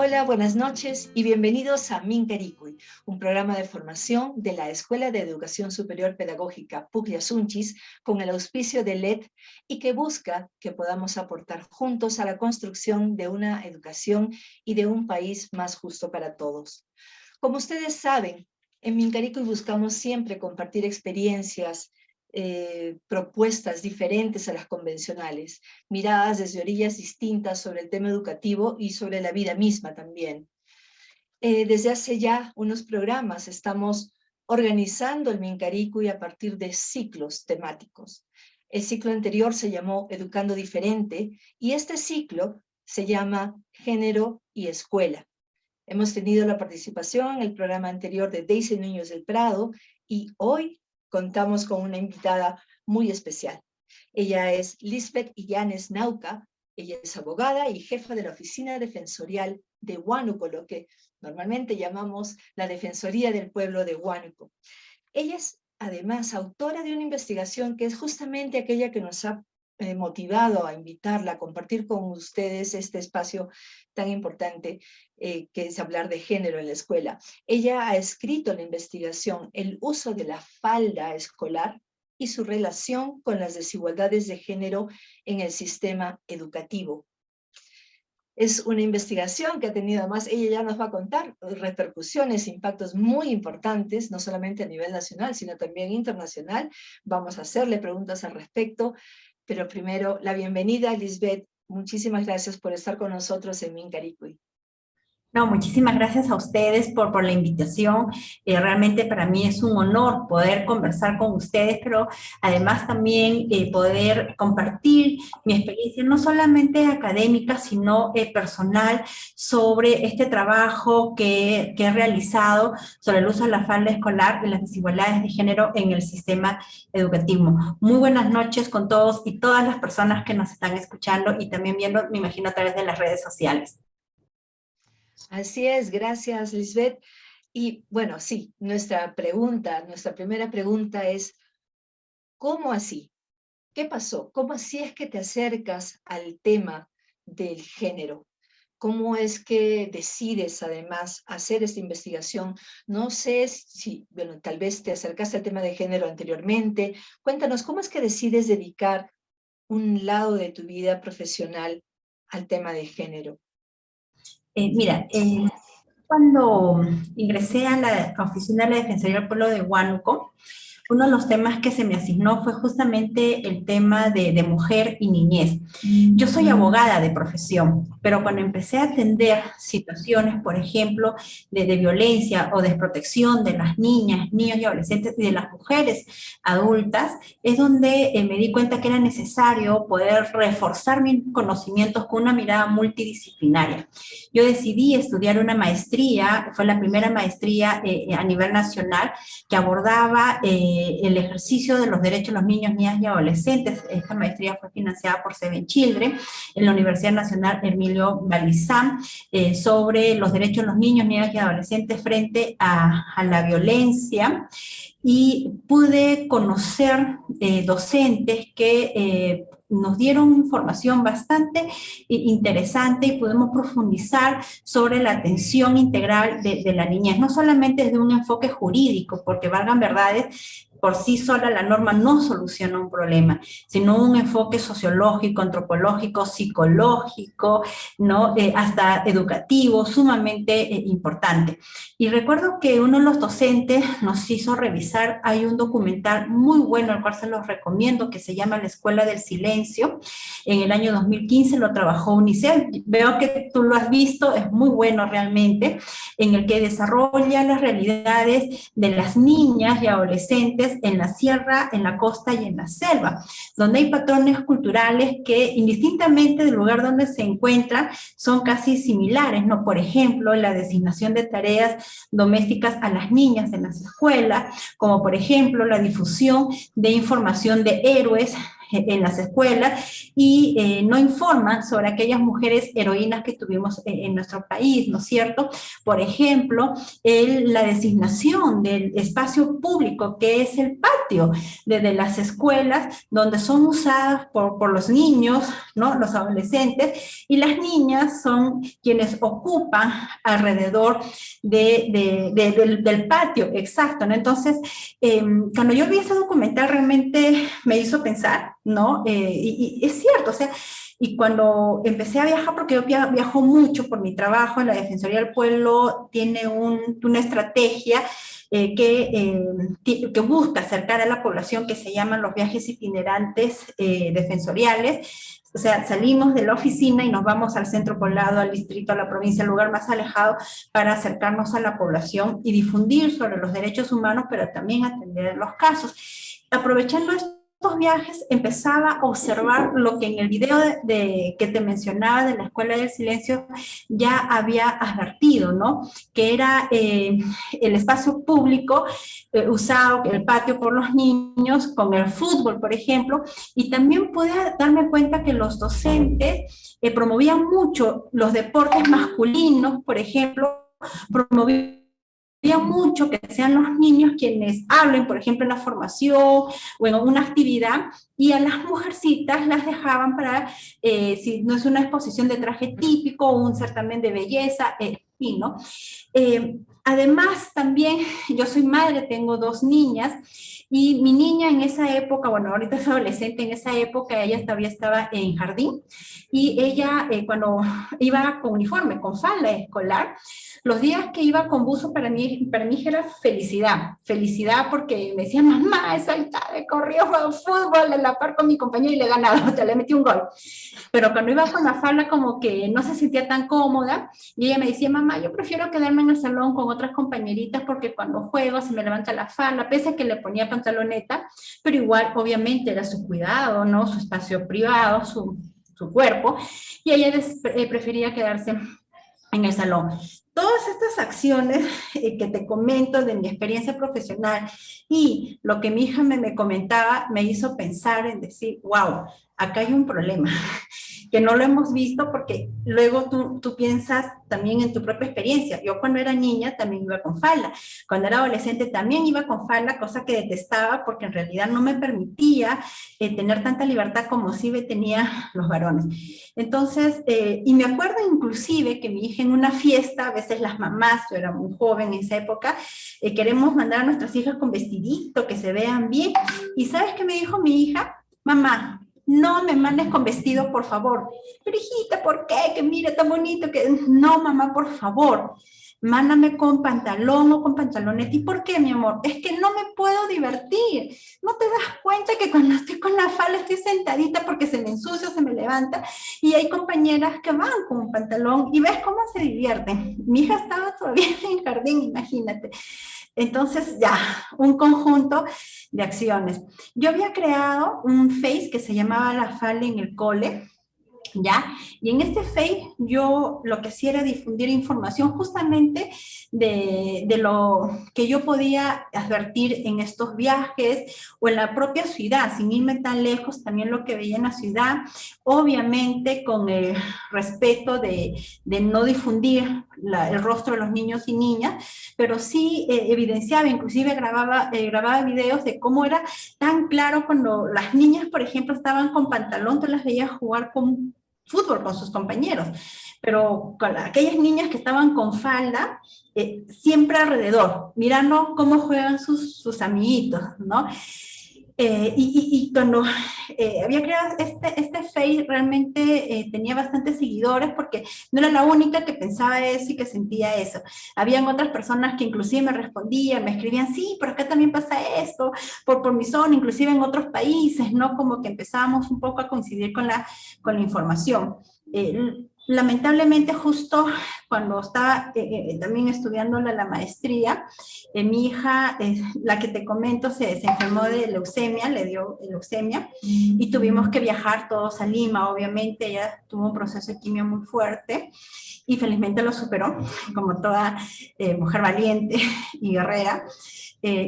Hola, buenas noches y bienvenidos a Mincaricui, un programa de formación de la Escuela de Educación Superior Pedagógica Pucllay Sunchis con el auspicio de LED y que busca que podamos aportar juntos a la construcción de una educación y de un país más justo para todos. Como ustedes saben, en Mincaricui buscamos siempre compartir experiencias, propuestas diferentes a las convencionales, miradas desde orillas distintas sobre el tema educativo y sobre la vida misma también. Desde hace ya unos programas estamos organizando el Mincaricui a partir de ciclos temáticos. El ciclo anterior se llamó Educando Diferente y este ciclo se llama Género y Escuela. Hemos tenido la participación en el programa anterior de Daisy Núñez del Prado y hoy contamos con una invitada muy especial. Ella es Lisbeth Illanes Nauca. Ella es abogada y jefa de la Oficina Defensorial de Huánuco, lo que normalmente llamamos la Defensoría del Pueblo de Huánuco. Ella es además autora de una investigación que es justamente aquella que nos ha motivado a invitarla a compartir con ustedes este espacio tan importante que es hablar de género en la escuela. Ella ha escrito la investigación El uso de la falda escolar y su relación con las desigualdades de género en el sistema educativo. Es una investigación que ha tenido, además, ella ya nos va a contar repercusiones, impactos muy importantes, no solamente a nivel nacional, sino también internacional. Vamos a hacerle preguntas al respecto, pero primero, la bienvenida, Lisbeth. Muchísimas gracias por estar con nosotros en Mincaricui. No, muchísimas gracias a ustedes por la invitación. Realmente para mí es un honor poder conversar con ustedes, pero además también poder compartir mi experiencia, no solamente académica, sino personal, sobre este trabajo que he realizado sobre el uso de la falda escolar y las desigualdades de género en el sistema educativo. Muy buenas noches con todos y todas las personas que nos están escuchando y también viendo, me imagino, a través de las redes sociales. Así es, gracias, Lisbeth. Y bueno, sí, nuestra primera pregunta es, ¿cómo así? ¿Qué pasó? ¿Cómo así es que te acercas al tema del género? ¿Cómo es que decides además hacer esta investigación? No sé si, bueno, tal vez te acercaste al tema de género anteriormente. Cuéntanos, ¿cómo es que decides dedicar un lado de tu vida profesional al tema de género? Mira, cuando ingresé a la Oficina de la Defensoría del Pueblo de Huánuco, uno de los temas que se me asignó fue justamente el tema de mujer y niñez. Yo soy abogada de profesión, pero cuando empecé a atender situaciones, por ejemplo, de violencia o desprotección de las niñas, niños y adolescentes y de las mujeres adultas, es donde me di cuenta que era necesario poder reforzar mis conocimientos con una mirada multidisciplinaria. Yo decidí estudiar una maestría, fue la primera maestría a nivel nacional que abordaba el ejercicio de los derechos de los niños, niñas y adolescentes. Esta maestría fue financiada por Seven Children en la Universidad Nacional Emilio Balizán, sobre los derechos de los niños, niñas y adolescentes frente a la violencia, y pude conocer docentes que nos dieron información bastante interesante y pudimos profundizar sobre la atención integral de la niñez, no solamente desde un enfoque jurídico, porque valgan verdades, por sí sola la norma no soluciona un problema, sino un enfoque sociológico, antropológico, psicológico, ¿no? Hasta educativo, sumamente importante. Y recuerdo que uno de los docentes nos hizo revisar, hay un documental muy bueno, al cual se los recomiendo, que se llama La Escuela del Silencio. En el año 2015 lo trabajó UNICEF. Veo que tú lo has visto, es muy bueno realmente, en el que desarrolla las realidades de las niñas y adolescentes en la sierra, en la costa y en la selva, donde hay patrones culturales que indistintamente del lugar donde se encuentran son casi similares, ¿no? Por ejemplo, la designación de tareas domésticas a las niñas en las escuelas, como por ejemplo la difusión de información de héroes en las escuelas y no informan sobre aquellas mujeres heroínas que tuvimos en nuestro país, ¿no es cierto? Por ejemplo, la designación del espacio público que es el patio de las escuelas, donde son usadas por los niños, ¿no? Los adolescentes, y las niñas son quienes ocupan alrededor del patio, exacto, ¿no? Entonces, cuando yo vi ese documental realmente me hizo pensar, ¿no? Y es cierto, o sea, y cuando empecé a viajar, porque yo viajo mucho por mi trabajo, en la Defensoría del Pueblo tiene una estrategia que busca acercar a la población, que se llaman los viajes itinerantes defensoriales. O sea, salimos de la oficina y nos vamos al centro poblado, al distrito, a la provincia, al lugar más alejado, para acercarnos a la población y difundir sobre los derechos humanos, pero también atender los casos. Aprovechando estos viajes, empezaba a observar lo que en el video que te mencionaba de la Escuela del Silencio ya había advertido, ¿no? Que era el espacio público usado, el patio por los niños, con el fútbol, por ejemplo, y también pude darme cuenta que los docentes promovían mucho los deportes masculinos, por ejemplo, promovían mucho que sean los niños quienes hablen, por ejemplo, en la formación o en una actividad, y a las mujercitas las dejaban para, si no es una exposición de traje típico o un certamen de belleza, y ¿no? Además, también, yo soy madre, tengo 2 niñas, y mi niña en esa época, bueno, ahorita es adolescente, en esa época ella todavía estaba en jardín, y ella cuando iba con uniforme, con falda escolar, los días que iba con buzo para mí era felicidad, felicidad porque me decía, mamá, he saltado, he corrido, juego fútbol, a la par con mi compañero y le he ganado, te le metí un gol. Pero cuando iba con la falda como que no se sentía tan cómoda, y ella me decía, mamá, yo prefiero quedarme en el salón con otras compañeritas porque cuando juego se me levanta la falda, pese a que le ponía pantaloneta, pero igual obviamente era su cuidado, ¿no? Su espacio privado, su cuerpo, y ella prefería quedarse en el salón. Todas estas acciones que te comento de mi experiencia profesional y lo que mi hija me comentaba me hizo pensar en decir, wow, acá hay un problema que no lo hemos visto porque luego tú piensas también en tu propia experiencia. Yo cuando era niña también iba con falda, cuando era adolescente también iba con falda, cosa que detestaba porque en realidad no me permitía tener tanta libertad como sí tenía los varones. Entonces, y me acuerdo inclusive que mi hija en una fiesta, a veces las mamás, yo era muy joven en esa época, queremos mandar a nuestras hijas con vestidito, que se vean bien, y ¿sabes qué me dijo mi hija? Mamá, no me mandes con vestido, por favor. Pero hijita, ¿por qué? Que mira, tan bonito que... No, mamá, por favor. Mándame con pantalón o con pantaloneta. ¿Y por qué, mi amor? Es que no me puedo divertir. ¿No te das cuenta que cuando estoy con la falda estoy sentadita porque se me ensucia, se me levanta? Y hay compañeras que van con un pantalón y ves cómo se divierten. Mi hija estaba todavía en jardín, imagínate. Entonces, ya, un conjunto de acciones. Yo había creado un Face que se llamaba La Falda en el Cole, ¿ya? Y en este Face yo lo que hacía era difundir información justamente de lo que yo podía advertir en estos viajes o en la propia ciudad, sin irme tan lejos, también lo que veía en la ciudad, obviamente con el respeto de no difundir el rostro de los niños y niñas, pero sí evidenciaba, inclusive grababa videos de cómo era tan claro cuando las niñas, por ejemplo, estaban con pantalón, tú las veías jugar con fútbol con sus compañeros, pero con aquellas niñas que estaban con falda, siempre alrededor, mirando cómo juegan sus amiguitos, ¿no? Y cuando había creado este Face, realmente tenía bastantes seguidores porque no era la única que pensaba eso y que sentía eso. Habían otras personas que inclusive me respondían, me escribían, sí, pero acá también pasa esto, por mi zona, inclusive en otros países, ¿no? Como que empezábamos un poco a coincidir con la información. Lamentablemente, justo cuando estaba también estudiando la maestría, mi hija, la que te comento, se enfermó de leucemia, le dio leucemia, y tuvimos que viajar todos a Lima, obviamente, ella tuvo un proceso de quimio muy fuerte, y felizmente lo superó, como toda mujer valiente y guerrera.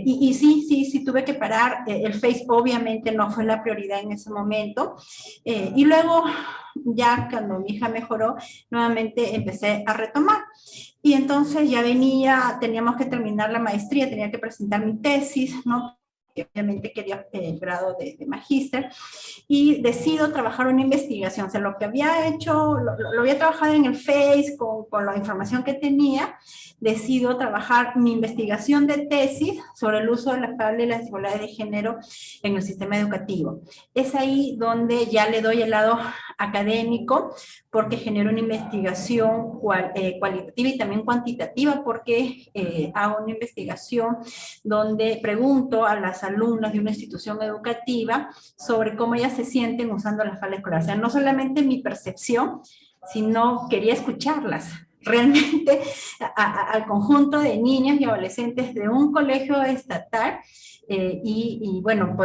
Y sí, tuve que parar. El Face obviamente no fue la prioridad en ese momento. Y luego, ya cuando mi hija mejoró, nuevamente empecé a retomar. Y entonces ya teníamos que terminar la maestría, tenía que presentar mi tesis, ¿no? Que obviamente quería el grado de magíster, y decido trabajar una investigación. O sea, lo que había hecho, lo había trabajado en el Face con la información que tenía, decido trabajar mi investigación de tesis sobre el uso de la tabla y las desigualdades de género en el sistema educativo. Es ahí donde ya le doy el lado académico, porque genero una investigación cualitativa y también cuantitativa, porque hago una investigación donde pregunto a las alumnas de una institución educativa sobre cómo ellas se sienten usando la falda escolar. O sea, no solamente mi percepción, sino quería escucharlas realmente al conjunto de niñas y adolescentes de un colegio estatal. Y bueno,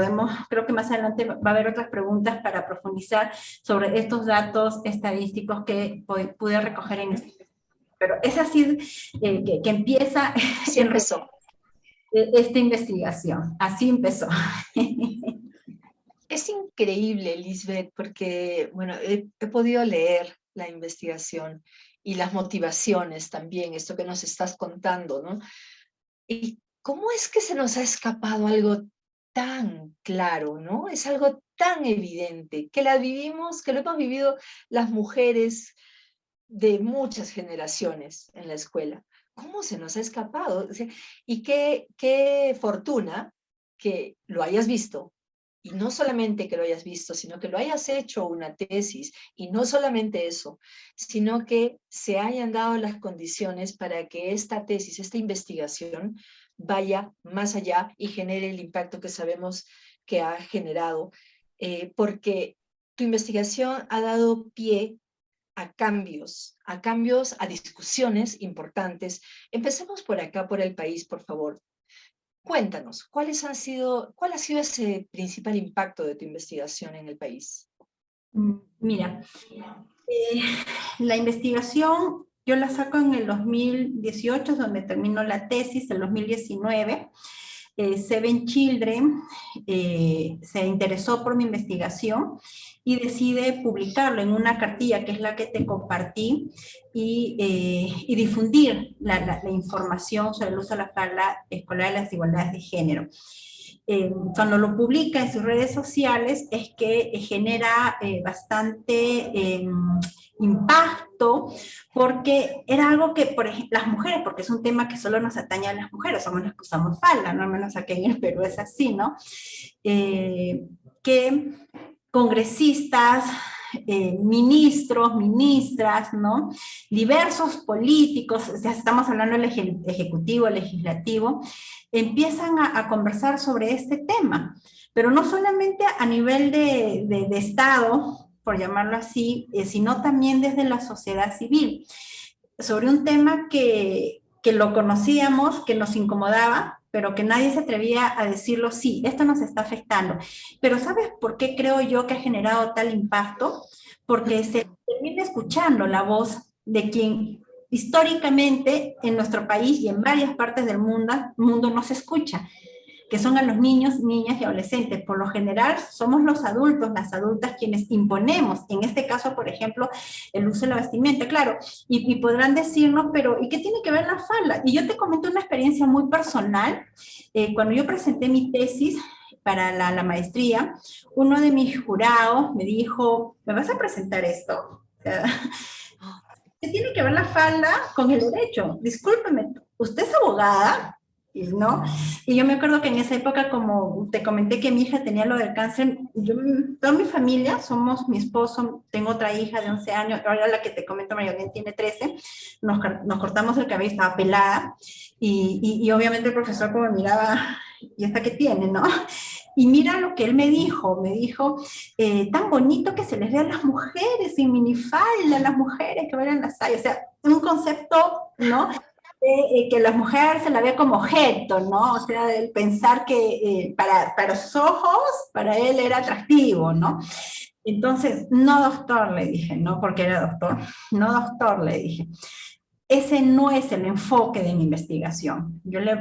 creo que más adelante va a haber otras preguntas para profundizar sobre estos datos estadísticos que pude recoger en este. Pero es así que empieza Sí empezó. esta investigación. Así empezó. Es increíble, Lisbeth, porque, bueno, he podido leer la investigación y las motivaciones también, esto que nos estás contando, ¿no? ¿Y cómo es que se nos ha escapado algo tan claro, ¿no? Es algo tan evidente, que que lo hemos vivido las mujeres de muchas generaciones en la escuela. ¿Cómo se nos ha escapado? O sea, y qué fortuna que lo hayas visto, y no solamente que lo hayas visto, sino que lo hayas hecho una tesis, y no solamente eso, sino que se hayan dado las condiciones para que esta tesis, esta investigación, vaya más allá y genere el impacto que sabemos que ha generado, porque tu investigación ha dado pie a discusiones importantes. Empecemos por acá, por el país, por favor. Cuéntanos, ¿cuál ha sido ese principal impacto de tu investigación en el país? Mira, la investigación yo la saco en el 2018, donde terminó la tesis, el 2019. Seven Children se interesó por mi investigación y decide publicarlo en una cartilla que es la que te compartí y difundir la información sobre el uso de la falda escolar y las desigualdades de género. Cuando lo publica en sus redes sociales es que genera bastante impacto, porque era algo que, por ejemplo, las mujeres, porque es un tema que solo nos atañe a las mujeres, somos las que usamos falda, ¿no? Al menos aquí en el Perú es así, ¿no? Que congresistas, ministros, ministras, ¿no? Diversos políticos, o sea, estamos hablando del ejecutivo, legislativo, empiezan a conversar sobre este tema, pero no solamente a nivel de Estado, por llamarlo así, sino también desde la sociedad civil, sobre un tema que lo conocíamos, que nos incomodaba, pero que nadie se atrevía a decirlo, sí, esto nos está afectando. Pero ¿sabes por qué creo yo que ha generado tal impacto? Porque se termina escuchando la voz de quien históricamente en nuestro país y en varias partes del mundo no se escucha, que son a los niños, niñas y adolescentes. Por lo general, somos los adultos, las adultas, quienes imponemos, en este caso, por ejemplo, el uso de la vestimenta, claro, y podrán decirnos, pero ¿y qué tiene que ver la falda? Y yo te comento una experiencia muy personal. Cuando yo presenté mi tesis para la maestría, uno de mis jurados me dijo, ¿me vas a presentar esto? O sea, ¿qué tiene que ver la falda con el derecho? Discúlpeme, ¿usted es abogada? ¿No? Y yo me acuerdo que en esa época, como te comenté que mi hija tenía lo del cáncer, toda mi familia, somos mi esposo, tengo otra hija de 11 años, ahora la que te comento, María Belén, tiene 13, nos cortamos el cabello, estaba pelada, y obviamente el profesor como miraba, ¿y esta qué tiene, no? Y mira lo que él me dijo, tan bonito que se les ve a las mujeres sin minifalda, las mujeres que bailan la saya, o sea, un concepto, ¿no? Que la mujer se la ve como objeto, ¿no? O sea, el pensar que para sus ojos, para él era atractivo, ¿no? Entonces, no doctor, le dije, no porque era doctor, no doctor, le dije. ese no es el enfoque de mi investigación. Yo le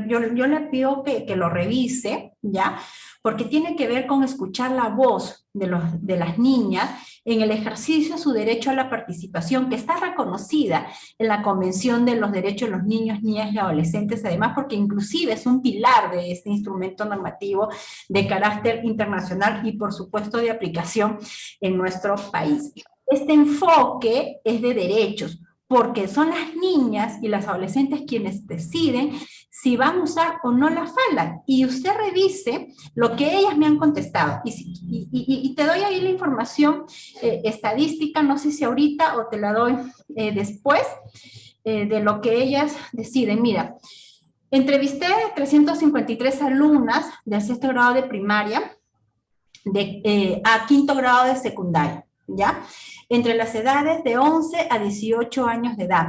pido que lo revise, ¿ya? Porque tiene que ver con escuchar la voz de las niñas en el ejercicio de su derecho a la participación, que está reconocida en la Convención de los Derechos de los Niños, Niñas y Adolescentes, además porque inclusive es un pilar de este instrumento normativo de carácter internacional y por supuesto de aplicación en nuestro país. Este enfoque es de derechos, porque son las niñas y las adolescentes quienes deciden si van a usar o no la falda. Y usted revise lo que ellas me han contestado. Y te doy ahí la información estadística, no sé si ahorita o te la doy después, de lo que ellas deciden. Mira, entrevisté a 353 alumnas del sexto grado de primaria a quinto grado de secundaria, ¿ya? Entre las edades de 11 a 18 años de edad,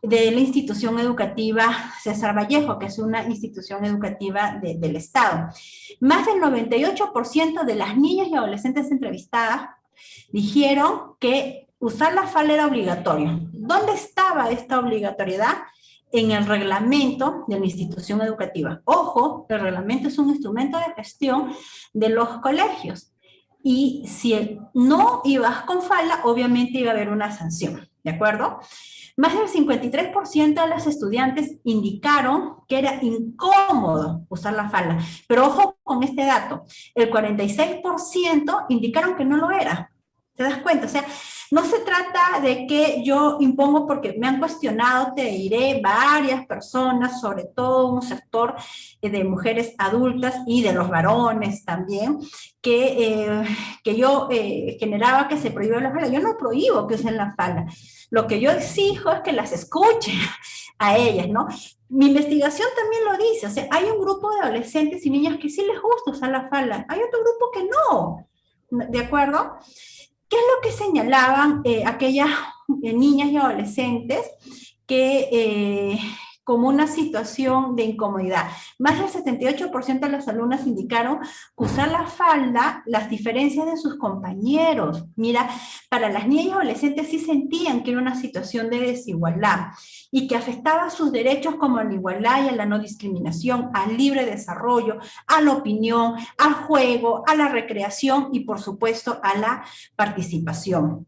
de la institución educativa César Vallejo, que es una institución educativa del Estado. Más del 98% de las niñas y adolescentes entrevistadas dijeron que usar la falda era obligatorio. ¿Dónde estaba esta obligatoriedad? En el reglamento de la institución educativa. Ojo, el reglamento es un instrumento de gestión de los colegios. Y si no ibas con falda, obviamente iba a haber una sanción, ¿de acuerdo? Más del 53% de las estudiantes indicaron que era incómodo usar la falda. Pero ojo con este dato, el 46% indicaron que no lo era. ¿Te das cuenta? O sea, no se trata de que yo impongo, porque me han cuestionado, te diré, varias personas, sobre todo un sector de mujeres adultas y de los varones también, que yo generaba que se prohíbe la falda. Yo no prohíbo que usen la falda. Lo que yo exijo es que las escuchen a ellas, ¿no? Mi investigación también lo dice, o sea, hay un grupo de adolescentes y niñas que sí les gusta usar la falda, hay otro grupo que no, ¿de acuerdo? ¿Qué es lo que señalaban aquellas niñas y adolescentes que como una situación de incomodidad? Más del 78% de las alumnas indicaron que usar la falda las diferencias de sus compañeros. Mira, para las niñas y adolescentes sí sentían que era una situación de desigualdad y que afectaba sus derechos como a la igualdad y a la no discriminación, al libre desarrollo, a la opinión, al juego, a la recreación y por supuesto a la participación.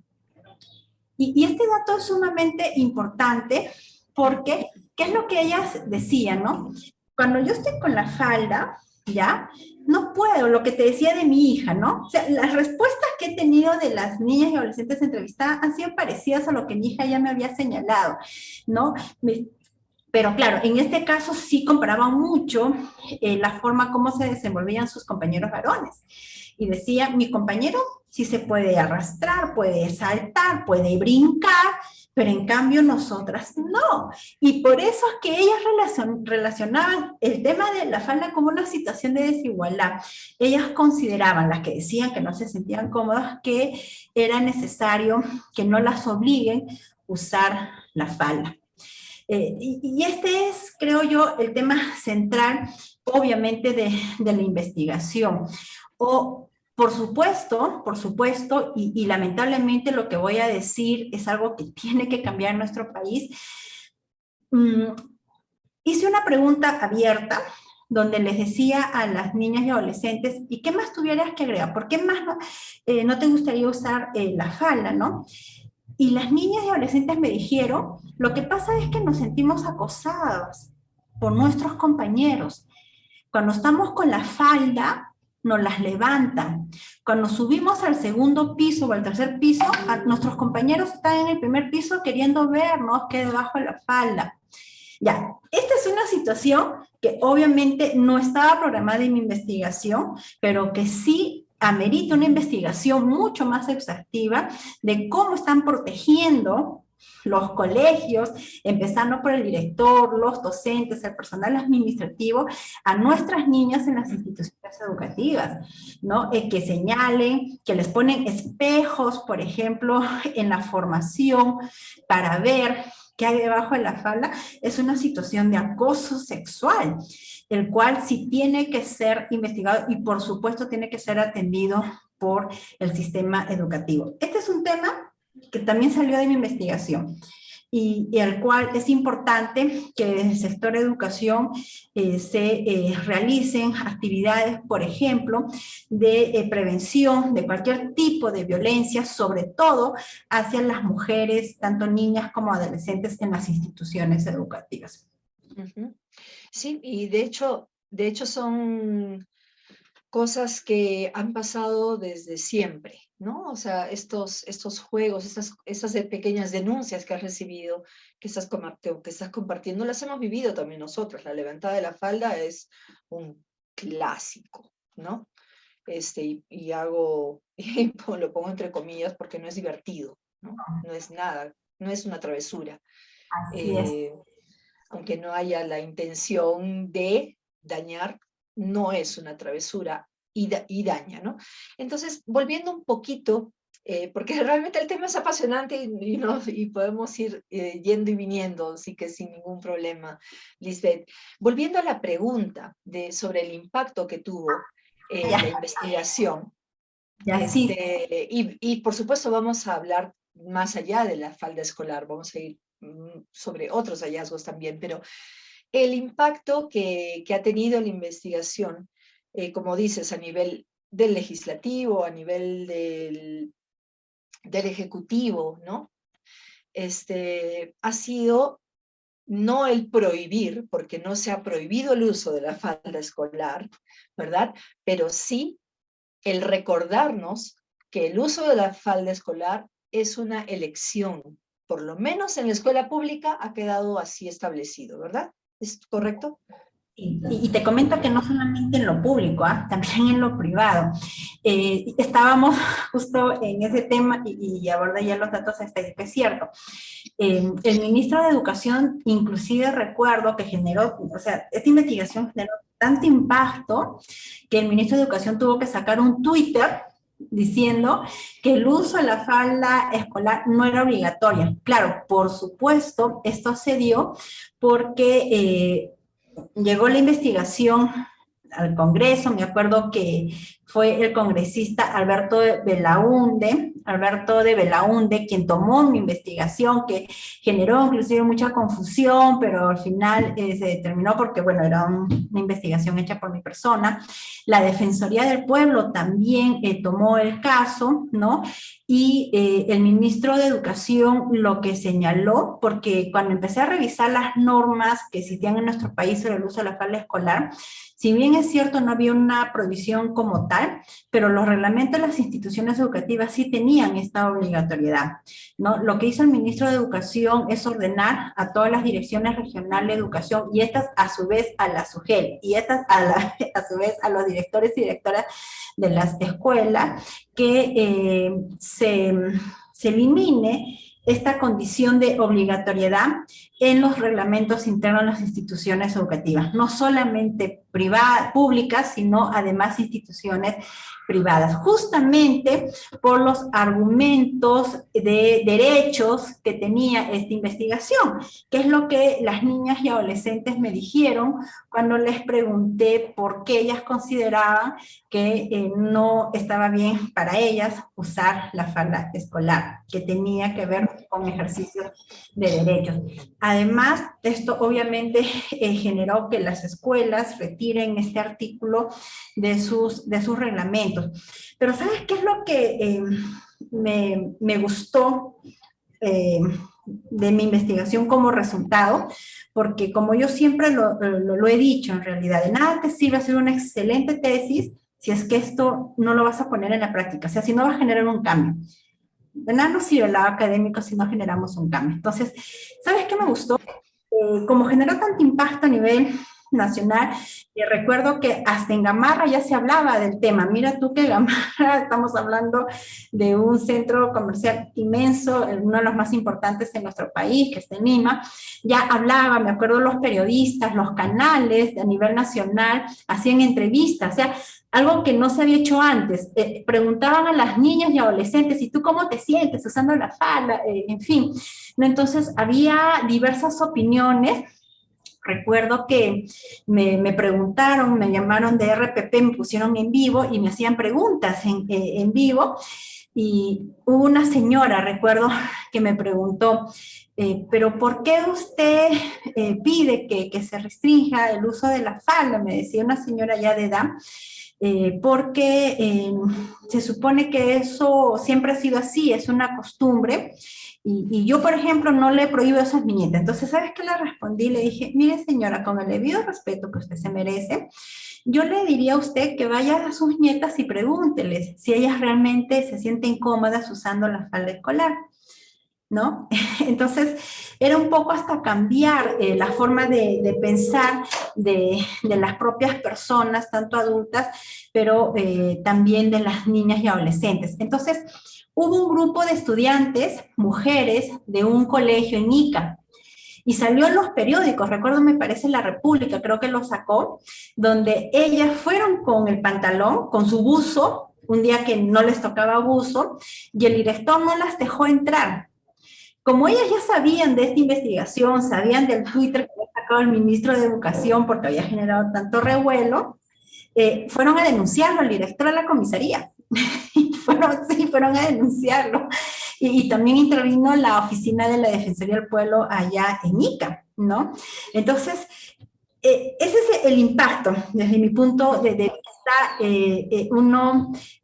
Y este dato es sumamente importante porque, ¿qué es lo que ellas decían, no? Cuando yo estoy con la falda, ¿ya? No puedo, lo que te decía de mi hija, ¿no? O sea, las respuestas que he tenido de las niñas y adolescentes entrevistadas han sido parecidas a lo que mi hija ya me había señalado, ¿no? Pero claro, en este caso sí comparaban mucho la forma como se desenvolvían sus compañeros varones. Y decía, mi compañero sí se puede arrastrar, puede saltar, puede brincar, pero en cambio nosotras no. Y por eso es que ellas relacionaban el tema de la falda como una situación de desigualdad. Ellas consideraban, las que decían que no se sentían cómodas, que era necesario que no las obliguen a usar la falda. Y este es, creo yo, el tema central, obviamente, de la investigación. Por supuesto, y lamentablemente lo que voy a decir es algo que tiene que cambiar en nuestro país. Hice una pregunta abierta donde les decía a las niñas y adolescentes, ¿y qué más tuvieras que agregar? ¿Por qué más no te gustaría usar la falda, no? Y las niñas y adolescentes me dijeron, lo que pasa es que nos sentimos acosadas por nuestros compañeros. Cuando estamos con la falda, nos las levantan. Cuando subimos al segundo piso o al tercer piso, nuestros compañeros están en el primer piso queriendo vernos que debajo de la falda. Ya, esta es una situación que obviamente no estaba programada en mi investigación, pero que sí amerita una investigación mucho más exhaustiva de cómo están protegiendo los colegios, empezando por el director, los docentes, el personal administrativo, a nuestras niñas en las instituciones educativas, ¿no? Que señalen, que les ponen espejos, por ejemplo, en la formación para ver qué hay debajo de la falda. Es una situación de acoso sexual, el cual sí tiene que ser investigado y por supuesto tiene que ser atendido por el sistema educativo. Este es un tema que también salió de mi investigación. y al cual es importante que desde el sector de educación se realicen actividades, por ejemplo, de prevención de cualquier tipo de violencia, sobre todo hacia las mujeres, tanto niñas como adolescentes en las instituciones educativas. Sí, y de hecho son cosas que han pasado desde siempre, ¿no? O sea, estos juegos, estas pequeñas denuncias que has recibido, que estás compartiendo, las hemos vivido también nosotros. La levantada de la falda es un clásico, ¿no? Y hago, y lo pongo entre comillas porque no es divertido, ¿no? No es nada, no es una travesura. Así es. Eh, Aunque no haya la intención de dañar, no es una travesura y daña, ¿no? Entonces, volviendo un poquito, porque realmente el tema es apasionante y podemos ir yendo y viniendo, así que sin ningún problema, Lisbeth. Volviendo a la pregunta sobre el impacto que tuvo la investigación, Ya sí. y por supuesto vamos a hablar más allá de la falda escolar, vamos a ir sobre otros hallazgos también, pero el impacto que ha tenido la investigación, como dices, a nivel del legislativo, a nivel del ejecutivo, ¿no? Ha sido no el prohibir, porque no se ha prohibido el uso de la falda escolar, ¿verdad? Pero sí el recordarnos que el uso de la falda escolar es una elección, por lo menos en la escuela pública ha quedado así establecido, ¿verdad? ¿Es correcto? Y te comento que no solamente en lo público, también en lo privado. Estábamos justo en ese tema y abordé ya los datos estadísticos, es cierto. El ministro de Educación inclusive recuerdo que generó, o sea, esta investigación generó tanto impacto que el ministro de Educación tuvo que sacar un Twitter diciendo que el uso de la falda escolar no era obligatoria. Claro, por supuesto, esto se dio porque llegó la investigación al Congreso, me acuerdo que fue el congresista Alberto de Belaunde, quien tomó mi investigación, que generó inclusive mucha confusión, pero al final se determinó porque, bueno, era una investigación hecha por mi persona. La Defensoría del Pueblo también tomó el caso, ¿no? Y el ministro de Educación lo que señaló, porque cuando empecé a revisar las normas que existían en nuestro país sobre el uso de la falda escolar, si bien es cierto no había una prohibición como tal, pero los reglamentos de las instituciones educativas sí tenían esta obligatoriedad, ¿no? Lo que hizo el ministro de Educación es ordenar a todas las direcciones regionales de educación y estas a su vez a la SUGEL y estas a su vez a los directores y directoras de las escuelas que se elimine esta condición de obligatoriedad en los reglamentos internos de las instituciones educativas, no solamente públicas, sino además instituciones privadas, justamente por los argumentos de derechos que tenía esta investigación, que es lo que las niñas y adolescentes me dijeron cuando les pregunté por qué ellas consideraban que no estaba bien para ellas usar la falda escolar, que tenía que ver con ejercicios de derechos. Además, esto obviamente generó que las escuelas retiren este artículo de sus reglamentos. Pero ¿sabes qué es lo que me gustó de mi investigación como resultado? Porque como yo siempre lo he dicho en realidad, de nada te sirve hacer una excelente tesis si es que esto no lo vas a poner en la práctica, o sea, si no va a generar un cambio. De nada nos sirve el lado académico si no generamos un cambio. Entonces, ¿sabes qué me gustó? Como generó tanto impacto a nivel nacional, recuerdo que hasta en Gamarra ya se hablaba del tema. Mira tú que Gamarra, estamos hablando de un centro comercial inmenso, uno de los más importantes en nuestro país, que está en Lima, ya hablaba, me acuerdo los periodistas, los canales a nivel nacional, hacían entrevistas, o sea, algo que no se había hecho antes. Preguntaban a las niñas y adolescentes, ¿y tú cómo te sientes usando la falda? En fin, ¿no? Entonces había diversas opiniones. Recuerdo que me preguntaron, me llamaron de RPP, me pusieron en vivo y me hacían preguntas en vivo. Y hubo una señora, recuerdo, que me preguntó, pero ¿por qué usted pide que se restrinja el uso de la falda? Me decía una señora ya de edad, porque se supone que eso siempre ha sido así, es una costumbre, y yo, por ejemplo, no le prohíbo esas viñetas. Entonces, ¿sabes qué le respondí? Le dije, mire señora, con el debido respeto que usted se merece, yo le diría a usted que vaya a sus nietas y pregúnteles si ellas realmente se sienten cómodas usando la falda escolar, ¿no? Entonces, era un poco hasta cambiar la forma de pensar de las propias personas, tanto adultas, pero también de las niñas y adolescentes. Entonces, hubo un grupo de estudiantes, mujeres, de un colegio en Ica, y salió en los periódicos, recuerdo, me parece La República, creo que lo sacó, donde ellas fueron con el pantalón, con su buzo, un día que no les tocaba buzo, y el director no las dejó entrar. Como ellas ya sabían de esta investigación, sabían del Twitter que había sacado el ministro de Educación porque había generado tanto revuelo, fueron a denunciarlo al director de la comisaría. fueron a denunciarlo. Y también intervino la oficina de la Defensoría del Pueblo allá en Ica, ¿no? Entonces, ese es el impacto, desde mi punto de vista,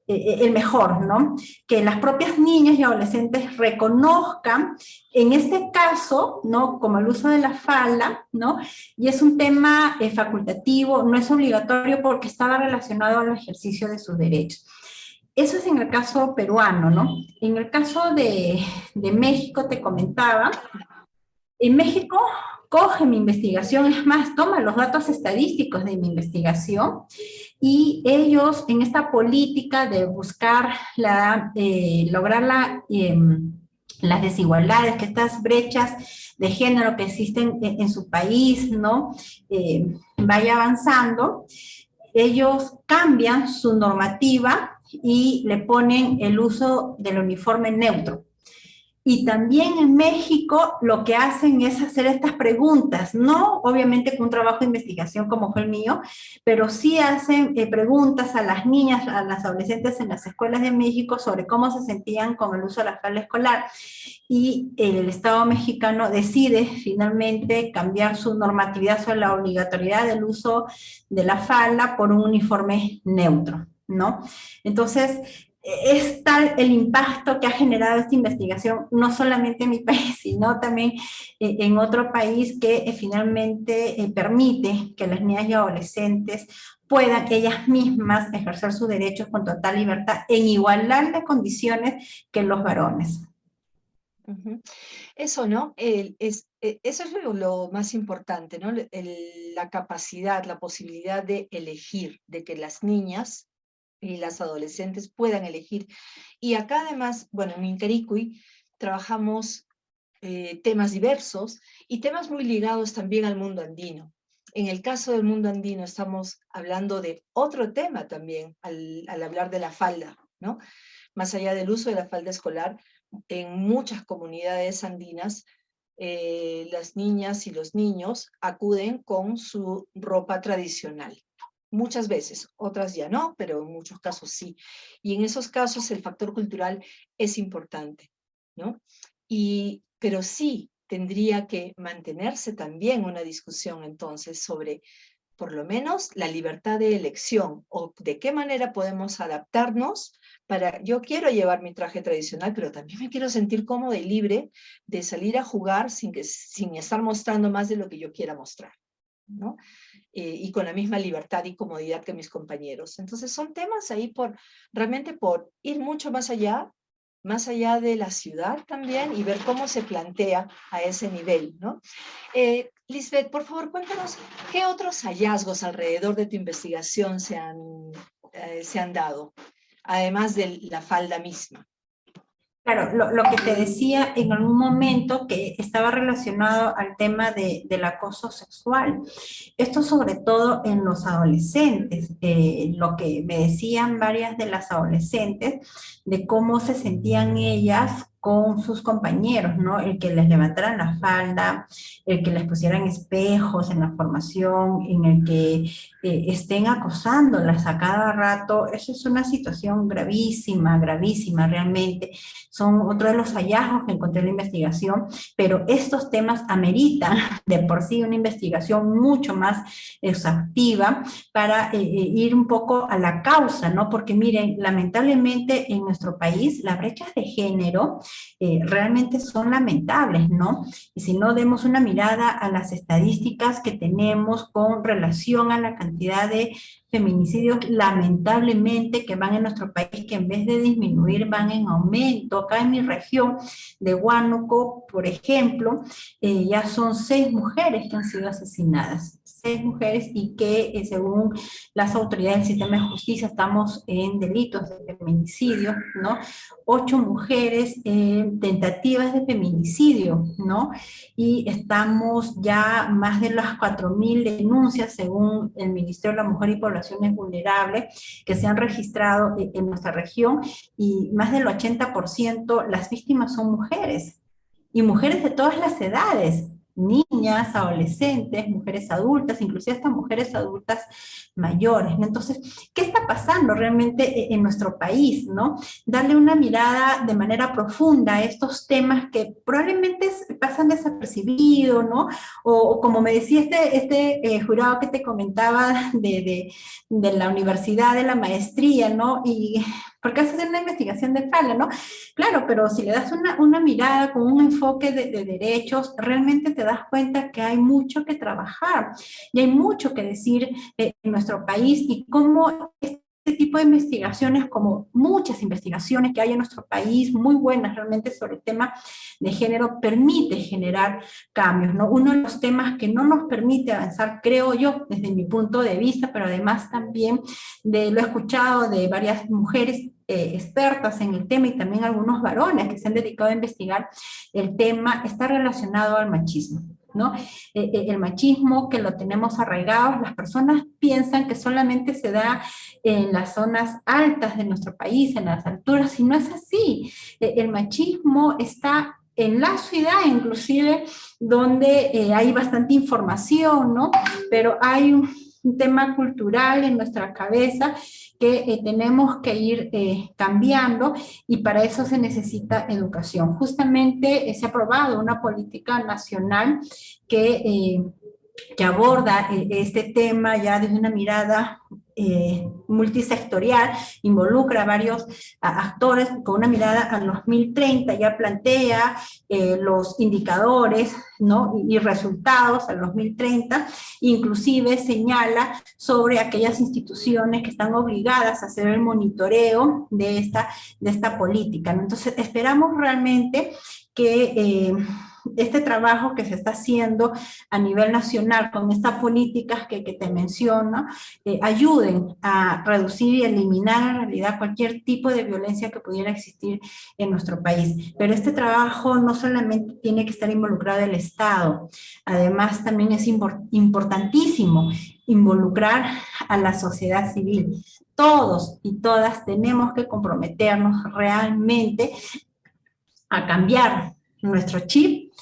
el mejor, ¿no? Que las propias niñas y adolescentes reconozcan, en este caso, ¿no? Como el uso de la falda, ¿no? Y es un tema facultativo, no es obligatorio porque estaba relacionado al ejercicio de sus derechos. Eso es en el caso peruano, ¿no? En el caso de México, te comentaba, en México coge mi investigación, es más, toma los datos estadísticos de mi investigación y ellos en esta política de buscar lograr las desigualdades, que estas brechas de género que existen en su país, ¿no? Vaya avanzando, ellos cambian su normativa y le ponen el uso del uniforme neutro. Y también en México lo que hacen es hacer estas preguntas, no obviamente con un trabajo de investigación como fue el mío, pero sí hacen preguntas a las niñas, a las adolescentes en las escuelas de México sobre cómo se sentían con el uso de la falda escolar. Y el Estado mexicano decide finalmente cambiar su normatividad sobre la obligatoriedad del uso de la falda por un uniforme neutro, ¿no? Entonces, es tal el impacto que ha generado esta investigación, no solamente en mi país, sino también en otro país que finalmente permite que las niñas y adolescentes puedan ellas mismas ejercer sus derechos con total libertad en igualdad de condiciones que los varones. Eso, ¿no? Eso es lo más importante, ¿no? La capacidad, la posibilidad de elegir, de que las niñas y las adolescentes puedan elegir. Y acá además, bueno, en Mincaricui trabajamos temas diversos y temas muy ligados también al mundo andino. En el caso del mundo andino estamos hablando de otro tema también al hablar de la falda, ¿no? Más allá del uso de la falda escolar, en muchas comunidades andinas, las niñas y los niños acuden con su ropa tradicional. Muchas veces, otras ya no, pero en muchos casos sí. Y en esos casos el factor cultural es importante, ¿no? Pero sí tendría que mantenerse también una discusión entonces sobre por lo menos la libertad de elección o de qué manera podemos adaptarnos para, yo quiero llevar mi traje tradicional, pero también me quiero sentir cómoda y libre de salir a jugar sin estar mostrando más de lo que yo quiera mostrar, ¿no? Y con la misma libertad y comodidad que mis compañeros. Entonces son temas ahí realmente por ir mucho más allá de la ciudad también y ver cómo se plantea a ese nivel, ¿no? Lisbeth, por favor, cuéntanos qué otros hallazgos alrededor de tu investigación se han dado, además de la falda misma. Claro, lo que te decía en algún momento que estaba relacionado al tema del acoso sexual. Esto sobre todo en los adolescentes, lo que me decían varias de las adolescentes, de cómo se sentían ellas con sus compañeros, ¿no? El que les levantaran la falda, el que les pusieran espejos en la formación, en el que estén acosándolas a cada rato, eso es una situación gravísima, gravísima realmente. Son otro de los hallazgos que encontré en la investigación, pero estos temas ameritan de por sí una investigación mucho más exhaustiva para ir un poco a la causa, ¿no? Porque miren, lamentablemente en nuestro país las brechas de género realmente son lamentables, ¿no? Y si no demos una mirada a las estadísticas que tenemos con relación a la cantidad de feminicidios lamentablemente que van en nuestro país, que en vez de disminuir van en aumento. Acá en mi región de Huánuco, por ejemplo, ya son 6 mujeres que han sido asesinadas. 6 mujeres y que según las autoridades del sistema de justicia estamos en delitos de feminicidio, ¿no? 8 mujeres tentativas de feminicidio, ¿no? Y estamos ya más de las 4.000 denuncias según el Ministerio de la Mujer y Poblaciones Vulnerables que se han registrado en nuestra región, y más del 80% las víctimas son mujeres, y mujeres de todas las edades, niñas, adolescentes, mujeres adultas, inclusive hasta mujeres adultas mayores, ¿no? Entonces, ¿qué está pasando realmente en nuestro país, no? Darle una mirada de manera profunda a estos temas que probablemente pasan desapercibidos, ¿no? O como me decía este jurado que te comentaba de la universidad, de la maestría, ¿no? Y porque vas a hacer una investigación de falda, ¿no? Claro, pero si le das una mirada con un enfoque de derechos, realmente te das cuenta que hay mucho que trabajar y hay mucho que decir en nuestro país, y cómo este tipo de investigaciones, como muchas investigaciones que hay en nuestro país, muy buenas realmente sobre el tema de género, permite generar cambios, ¿no? Uno de los temas que no nos permite avanzar, creo yo, desde mi punto de vista, pero además también lo he escuchado de varias mujeres expertas en el tema y también algunos varones que se han dedicado a investigar el tema, está relacionado al machismo, ¿no? El machismo que lo tenemos arraigado, las personas piensan que solamente se da en las zonas altas de nuestro país, en las alturas, y no es así. El machismo está en la ciudad, inclusive, donde hay bastante información, ¿no? Pero hay un tema cultural en nuestra cabeza que tenemos que ir cambiando, y para eso se necesita educación. Justamente se ha aprobado una política nacional que aborda este tema ya desde una mirada multisectorial, involucra a varios actores con una mirada al 2030, ya plantea los indicadores, ¿no? y resultados al 2030, inclusive señala sobre aquellas instituciones que están obligadas a hacer el monitoreo de esta política, ¿no? Entonces esperamos realmente que este trabajo que se está haciendo a nivel nacional con estas políticas que te menciono, ayuden a reducir y eliminar en realidad cualquier tipo de violencia que pudiera existir en nuestro país. Pero este trabajo no solamente tiene que estar involucrado el Estado, además también es importantísimo involucrar a la sociedad civil. Todos y todas tenemos que comprometernos realmente a cambiar nuestro chip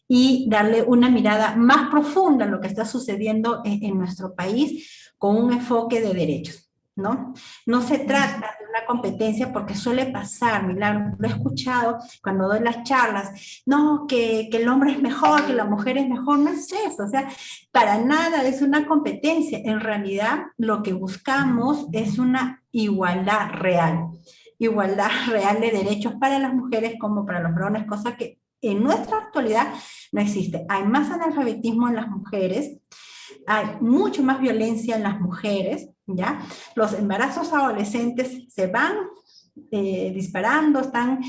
y darle una mirada más profunda a lo que está sucediendo en nuestro país con un enfoque de derechos, ¿no? No se trata de una competencia, porque suele pasar, Milagro, lo he escuchado cuando doy las charlas, no, que el hombre es mejor, que la mujer es mejor, no es eso, o sea, para nada es una competencia. En realidad lo que buscamos es una igualdad real de derechos para las mujeres como para los varones, cosa que en nuestra actualidad no existe. Hay más analfabetismo en las mujeres, hay mucho más violencia en las mujeres, ¿ya? Los embarazos adolescentes se van disparando, están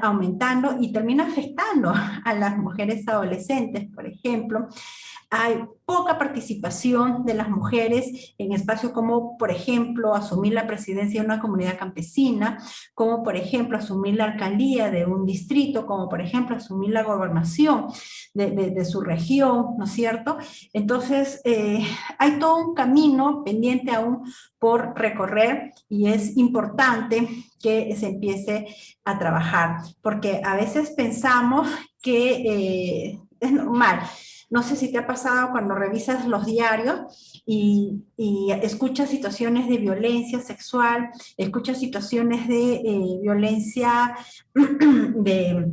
aumentando y termina afectando a las mujeres adolescentes, por ejemplo. hay poca participación de las mujeres en espacios como, por ejemplo, asumir la presidencia de una comunidad campesina, como, por ejemplo, asumir la alcaldía de un distrito, como, por ejemplo, asumir la gobernación de su región, ¿no es cierto? Entonces, hay todo un camino pendiente aún por recorrer y es importante que se empiece a trabajar, porque a veces pensamos que es normal. No sé si te ha pasado cuando revisas los diarios y escuchas situaciones de violencia sexual, escuchas situaciones de violencia de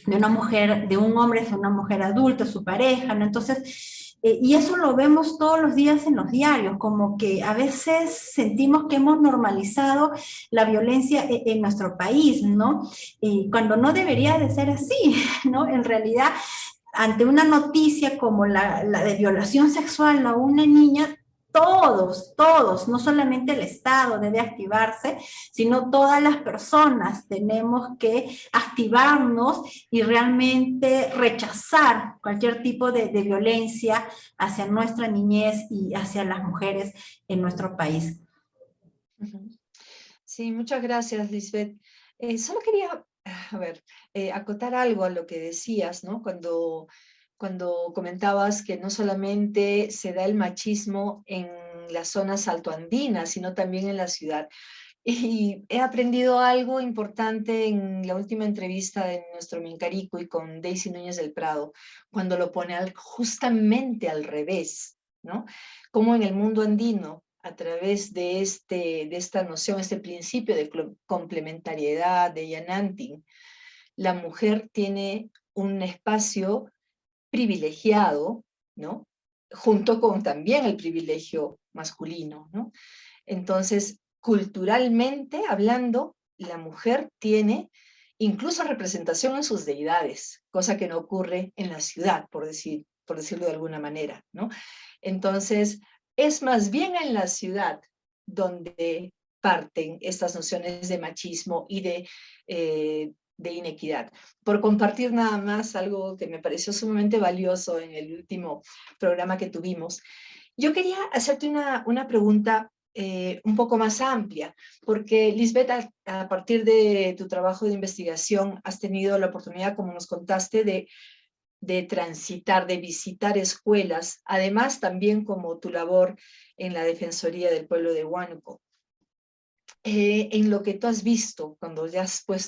una mujer, de un hombre hacia una mujer adulta, su pareja, ¿no? Entonces, y eso lo vemos todos los días en los diarios, como que a veces sentimos que hemos normalizado la violencia en nuestro país, ¿no? Y cuando no debería de ser así, ¿no? En realidad, ante una noticia como la de violación sexual a una niña, todos, no solamente el Estado debe activarse, sino todas las personas tenemos que activarnos y realmente rechazar cualquier tipo de violencia hacia nuestra niñez y hacia las mujeres en nuestro país. Sí, muchas gracias, Lisbeth. Solo quería, a ver, acotar algo a lo que decías, ¿no? Cuando comentabas que no solamente se da el machismo en las zonas altoandinas, sino también en la ciudad. Y he aprendido algo importante en la última entrevista de nuestro Mincarico y con Daisy Núñez del Prado, cuando lo pone justamente al revés, ¿no? Como en el mundo andino, a través de esta noción, este principio de complementariedad de Yanantin, la mujer tiene un espacio privilegiado, ¿no? Junto con también el privilegio masculino, ¿no? Entonces, culturalmente hablando, la mujer tiene incluso representación en sus deidades, cosa que no ocurre en la ciudad, por decirlo de alguna manera, ¿no? Entonces, es más bien en la ciudad donde parten estas nociones de machismo y de inequidad. Por compartir nada más algo que me pareció sumamente valioso en el último programa que tuvimos, yo quería hacerte una pregunta un poco más amplia, porque Lisbeth, a partir de tu trabajo de investigación, has tenido la oportunidad, como nos contaste, de transitar, de visitar escuelas, además también como tu labor en la Defensoría del Pueblo de Huánuco. En lo que tú has visto, cuando ya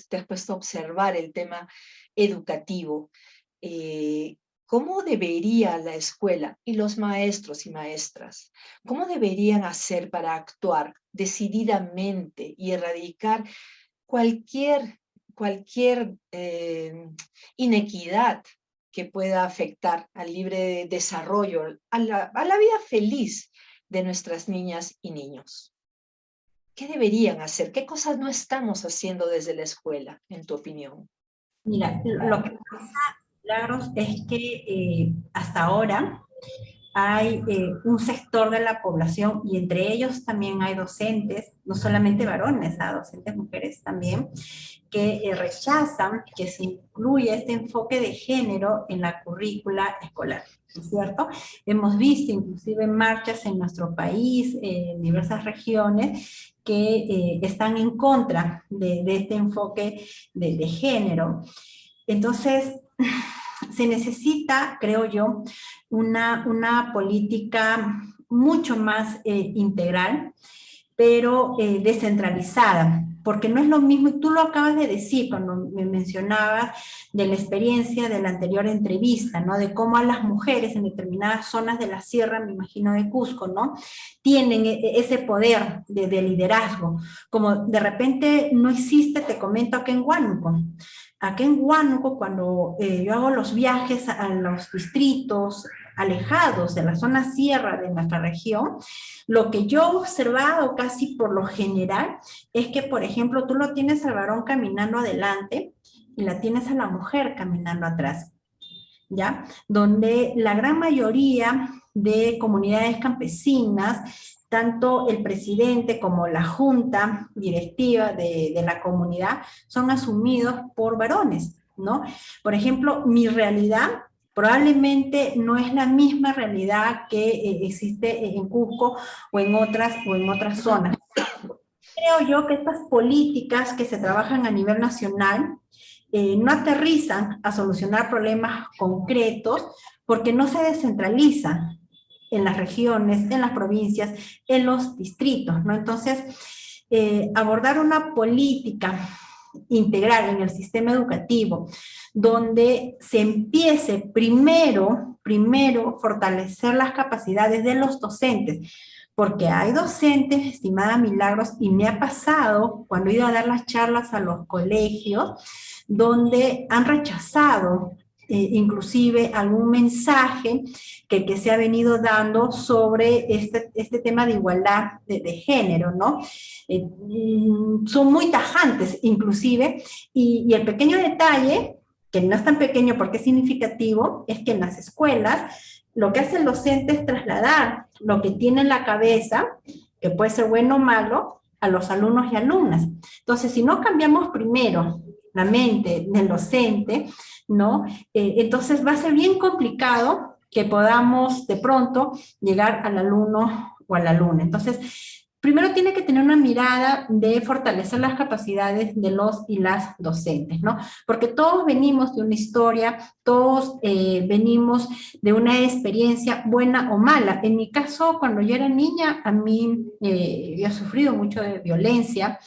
te has puesto a observar el tema educativo, ¿cómo debería la escuela y los maestros y maestras, cómo deberían hacer para actuar decididamente y erradicar cualquier inequidad que pueda afectar al libre desarrollo, a la vida feliz de nuestras niñas y niños? ¿Qué deberían hacer? ¿Qué cosas no estamos haciendo desde la escuela, en tu opinión? Mira, lo que pasa, Milagros, es que hasta ahora hay un sector de la población, y entre ellos también hay docentes, no solamente varones, docentes mujeres también, que rechazan que se incluya este enfoque de género en la currícula escolar, ¿no es cierto? Hemos visto inclusive marchas en nuestro país, en diversas regiones, que están en contra de este enfoque de género. Entonces, se necesita, creo yo, una política mucho más integral, pero descentralizada, porque no es lo mismo, y tú lo acabas de decir cuando me mencionabas de la experiencia de la anterior entrevista, ¿no? De cómo a las mujeres en determinadas zonas de la sierra, me imagino de Cusco, ¿no? Tienen ese poder de liderazgo, como de repente no existe, te comento, aquí en Huánuco. Aquí en Huánuco, cuando yo hago los viajes a los distritos alejados de la zona sierra de nuestra región, lo que yo he observado casi por lo general es que, por ejemplo, tú lo tienes al varón caminando adelante y la tienes a la mujer caminando atrás, ¿ya? Donde la gran mayoría de comunidades campesinas, tanto el presidente como la junta directiva de la comunidad son asumidos por varones, ¿no? Por ejemplo, mi realidad Probablemente no es la misma realidad que existe en Cusco o en otras zonas. Creo yo que estas políticas que se trabajan a nivel nacional no aterrizan a solucionar problemas concretos porque no se descentralizan en las regiones, en las provincias, en los distritos, ¿no? Entonces, abordar una política integral en el sistema educativo, donde se empiece primero fortalecer las capacidades de los docentes, porque hay docentes, estimada Milagros, y me ha pasado cuando he ido a dar las charlas a los colegios, donde han rechazado inclusive algún mensaje que se ha venido dando sobre este tema de igualdad de género, ¿no? Son muy tajantes inclusive, y el pequeño detalle, que no es tan pequeño porque es significativo, es que en las escuelas lo que hace el docente es trasladar lo que tiene en la cabeza, que puede ser bueno o malo, a los alumnos y alumnas. Entonces, si no cambiamos primero la mente del docente, ¿no? Entonces va a ser bien complicado que podamos de pronto llegar al alumno o a la alumna. Entonces, primero tiene que tener una mirada de fortalecer las capacidades de los y las docentes, ¿no? Porque todos venimos de una historia, todos venimos de una experiencia buena o mala. En mi caso, cuando yo era niña, a mí yo he sufrido mucho de violencia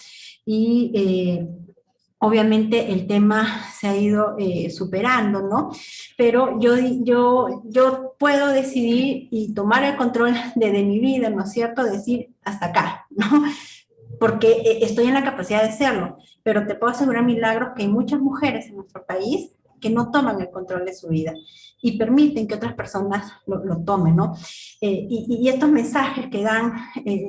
y obviamente el tema se ha ido superando, ¿no? Pero yo puedo decidir y tomar el control de mi vida, ¿no es cierto? Decir hasta acá, ¿no? Porque estoy en la capacidad de hacerlo, pero te puedo asegurar, Milagros, que hay muchas mujeres en nuestro país que no toman el control de su vida y permiten que otras personas lo tomen, ¿no? Y estos mensajes que dan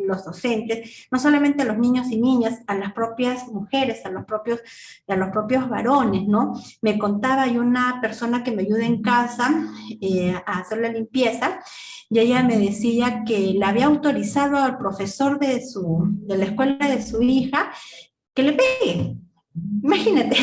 los docentes, no solamente a los niños y niñas, a las propias mujeres, a los propios varones, ¿no? Me contaba, hay una persona que me ayuda en casa a hacer la limpieza, y ella me decía que le había autorizado al profesor de la escuela de su hija que le pegue. Imagínate,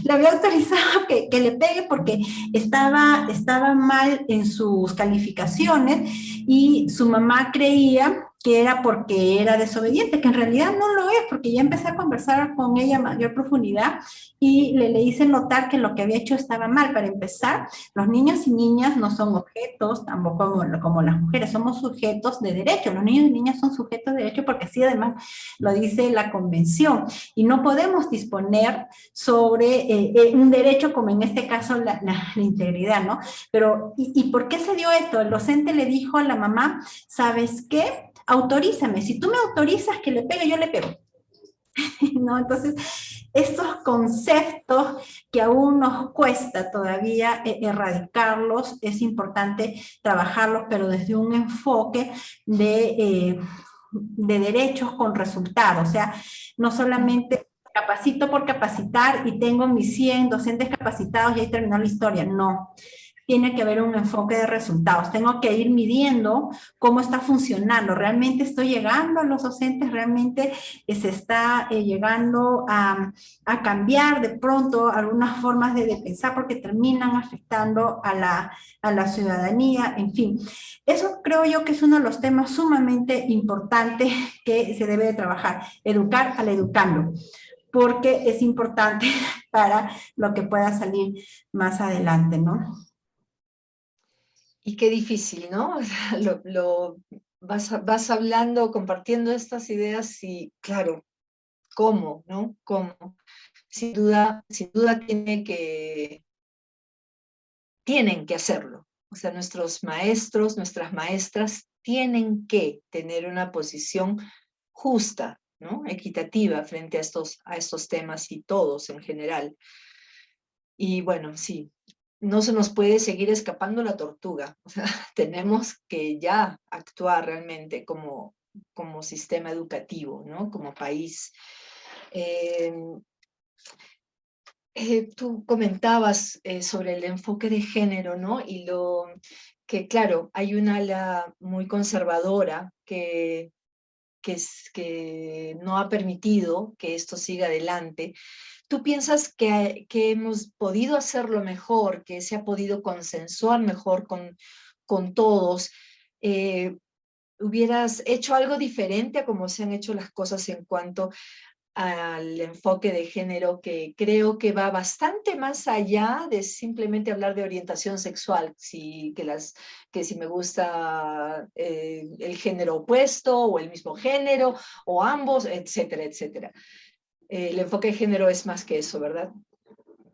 le había autorizado que le pegue porque estaba mal en sus calificaciones y su mamá creía que era porque era desobediente, que en realidad no lo es, porque ya empecé a conversar con ella a mayor profundidad y le hice notar que lo que había hecho estaba mal. Para empezar, los niños y niñas no son objetos, tampoco como las mujeres, somos sujetos de derecho. Los niños y niñas son sujetos de derecho porque así además lo dice la convención. Y no podemos disponer sobre un derecho como en este caso la integridad, ¿no? Pero, ¿y por qué se dio esto? El docente le dijo a la mamá, ¿sabes qué? Autorízame, si tú me autorizas que le pegue, yo le pego. ¿No? Entonces, estos conceptos que aún nos cuesta todavía erradicarlos, es importante trabajarlos, pero desde un enfoque de derechos con resultados, o sea, no solamente capacito por capacitar y tengo mis 100 docentes capacitados y ahí terminó la historia, no. Tiene que haber un enfoque de resultados. Tengo que ir midiendo cómo está funcionando. ¿Realmente estoy llegando a los docentes? ¿Realmente se está llegando a cambiar de pronto algunas formas de pensar porque terminan afectando a la ciudadanía? En fin, eso creo yo que es uno de los temas sumamente importantes que se debe de trabajar. Educar al educando, porque es importante para lo que pueda salir más adelante, ¿no? Y qué difícil, ¿no? O sea, vas hablando, compartiendo estas ideas y, claro, ¿cómo, no? ¿Cómo? Sin duda tienen que hacerlo. O sea, nuestros maestros, nuestras maestras tienen que tener una posición justa, ¿no? Equitativa frente a estos temas y todos en general. Y bueno, sí, no se nos puede seguir escapando la tortuga. O sea, tenemos que ya actuar realmente como sistema educativo, ¿no? Como país. Eh, Tú comentabas sobre el enfoque de género, ¿no? Y lo que, claro, hay una ala muy conservadora que que no ha permitido que esto siga adelante. ¿Tú piensas que hemos podido hacerlo mejor, que se ha podido consensuar mejor con todos? ¿Hubieras hecho algo diferente a cómo se han hecho las cosas en cuanto al enfoque de género, que creo que va bastante más allá de simplemente hablar de orientación sexual, que si me gusta el género opuesto o el mismo género o ambos, etcétera, etcétera? El enfoque de género es más que eso, ¿verdad?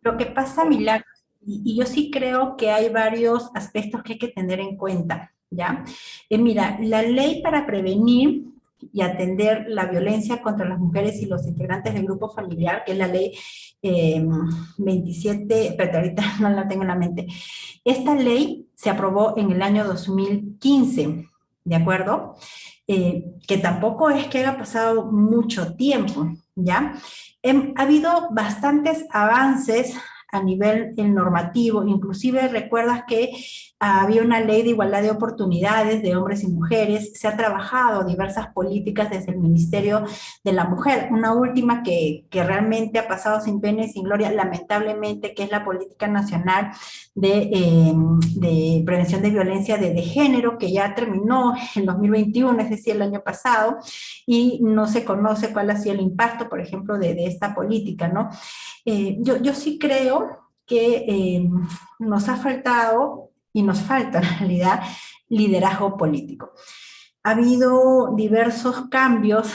Lo que pasa, Milagros, y yo sí creo que hay varios aspectos que hay que tener en cuenta, ¿ya? Mira, la ley para prevenir y atender la violencia contra las mujeres y los integrantes del grupo familiar, que es la ley 27, pero ahorita no la tengo en la mente. Esta ley se aprobó en el año 2015, ¿de acuerdo? Que tampoco es que haya pasado mucho tiempo, ¿ya? Ha habido bastantes avances a nivel normativo, inclusive recuerdas que había una ley de igualdad de oportunidades de hombres y mujeres, se ha trabajado diversas políticas desde el Ministerio de la Mujer, una última que realmente ha pasado sin pena y sin gloria, lamentablemente, que es la Política Nacional de Prevención de Violencia de Género, que ya terminó en 2021, es decir, el año pasado, y no se conoce cuál ha sido el impacto, por ejemplo, de esta política, ¿no? Yo sí creo que nos ha faltado, y nos falta en realidad, liderazgo político. Ha habido diversos cambios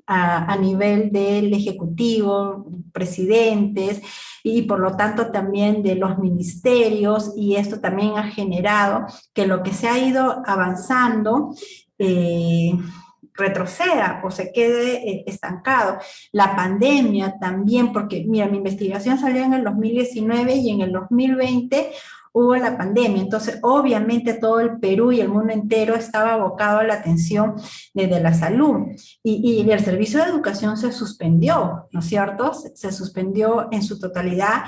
a nivel del Ejecutivo, presidentes, y por lo tanto también de los ministerios, y esto también ha generado que lo que se ha ido avanzando retroceda o se quede estancado. La pandemia también, porque mira, mi investigación salió en el 2019 y en el 2020 hubo la pandemia, entonces obviamente todo el Perú y el mundo entero estaba abocado a la atención de la salud y el servicio de educación se suspendió, ¿no es cierto? Se suspendió en su totalidad